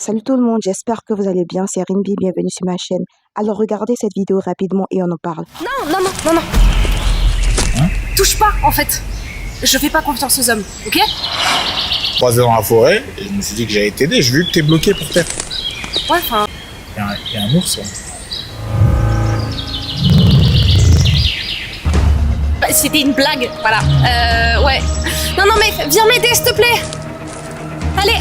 Salut tout le monde, j'espère que vous allez bien, c'est Rinby, bienvenue sur ma chaîne. Alors regardez cette vidéo rapidement et on en parle. Non. Touche pas, en fait. Je fais pas confiance aux hommes, ok? Croisé dans la forêt, et je me suis dit que j'allais t'aider. J'ai vu que t'es bloqué pour terre. Ouais, enfin... Il y a un ours, là. C'était une blague, voilà. Ouais. Non, mais viens m'aider, s'il te plaît. Allez.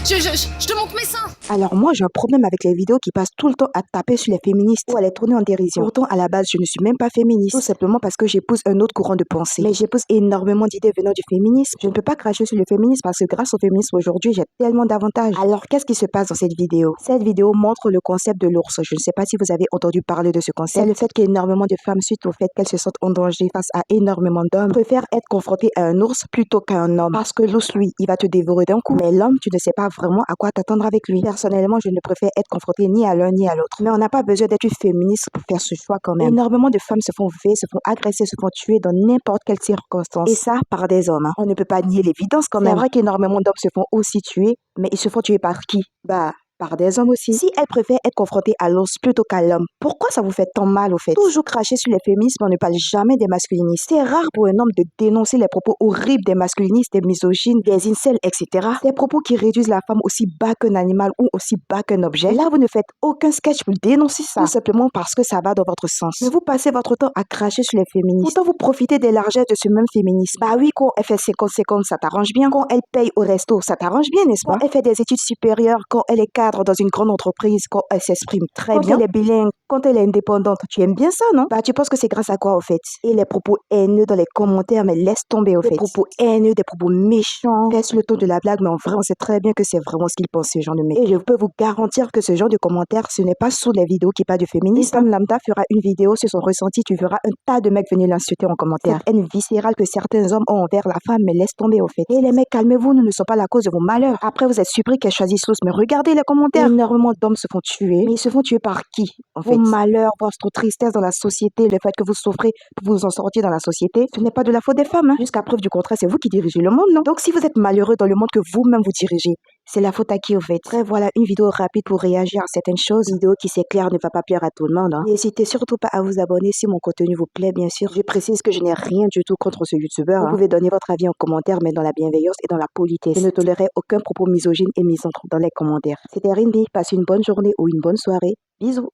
Je te montre mes seins. Alors moi j'ai un problème avec les vidéos qui passent tout le temps à taper sur les féministes ou à les tourner en dérision. Pourtant à la base je ne suis même pas féministe, tout simplement parce que j'épouse un autre courant de pensée. Mais j'épouse énormément d'idées venant du féminisme. Je ne peux pas cracher sur le féminisme parce que grâce au féminisme aujourd'hui j'ai tellement d'avantages. Alors qu'est-ce qui se passe dans cette vidéo? Cette vidéo montre le concept de l'ours. Je ne sais pas si vous avez entendu parler de ce concept. C'est le fait qu'énormément de femmes, suite au fait qu'elles se sentent en danger face à énormément d'hommes, préfèrent être confrontées à un ours plutôt qu'à un homme. Parce que l'ours lui il va te dévorer d'un coup. Mais l'homme tu ne sais pas vraiment à quoi t'attendre avec lui. Personnellement, je ne préfère être confrontée ni à l'un ni à l'autre. Mais on n'a pas besoin d'être féministe pour faire ce choix quand même. Énormément de femmes se font violer, se font agresser, se font tuer dans n'importe quelle circonstance. Et ça, par des hommes. On ne peut pas nier l'évidence quand même. C'est vrai qu'énormément d'hommes se font aussi tuer, mais ils se font tuer par qui? Par des hommes aussi. Si elle préfère être confrontée à l'ours plutôt qu'à l'homme, pourquoi ça vous fait tant mal au fait? Toujours cracher sur les féministes, mais on ne parle jamais des masculinistes. C'est rare pour un homme de dénoncer les propos horribles des masculinistes, des misogynes, des incels, etc. Des propos qui réduisent la femme aussi bas qu'un animal ou aussi bas qu'un objet. Là, vous ne faites aucun sketch pour dénoncer ça. Tout simplement parce que ça va dans votre sens. Mais vous passez votre temps à cracher sur les féministes. Pourtant, vous profitez des largesses de ce même féminisme. Bah oui, quand elle fait 50-50, ça t'arrange bien. Quand elle paye au resto, ça t'arrange bien, n'est-ce pas? Quand elle fait des études supérieures, quand elle est cadre dans une grande entreprise, quand elle s'exprime très bien, quand elle est bilingue, quand elle est indépendante, tu aimes bien ça, non? Bah, tu penses que c'est grâce à quoi, au fait? Et les propos haineux dans les commentaires, mais laisse tomber, au fait. Des propos haineux, des propos méchants, laisse le ton de la blague, mais en vrai, on sait très bien que c'est vraiment ce qu'ils pensent, ce genre de mec. Et je peux vous garantir que ce genre de commentaires, ce n'est pas sous les vidéos qui parlent du féminisme. Une femme lambda fera une vidéo sur son ressenti, tu verras un tas de mecs venir l'insulter en commentaire. Cette haine viscérale que certains hommes ont envers la femme, mais laisse tomber, au fait. Et les mecs, calmez-vous, nous ne sommes pas la cause de vos malheurs. Après, vous êtes surpris qu'elle choisisse l'os, mais regardez les commentaires. Énormément d'hommes se font tuer, mais ils se font tuer par qui, en fait? Vos malheurs, votre tristesse dans la société, le fait que vous souffrez pour vous en sortir dans la société, ce n'est pas de la faute des femmes, hein. Jusqu'à preuve du contraire, c'est vous qui dirigez le monde, non? Donc si vous êtes malheureux dans le monde que vous-même vous dirigez, c'est la faute à qui, au fait? Après, voilà une vidéo rapide pour réagir à certaines choses. Une vidéo qui, c'est clair, ne va pas plaire à tout le monde, hein. N'hésitez surtout pas à vous abonner si mon contenu vous plaît, bien sûr. Je précise que je n'ai rien du tout contre ce youtubeur. Vous pouvez donner votre avis en commentaire, mais dans la bienveillance et dans la politesse. Je ne tolérerai aucun propos misogyne et misanthrope dans les commentaires. C'était Rinby, passez une bonne journée ou une bonne soirée. Bisous.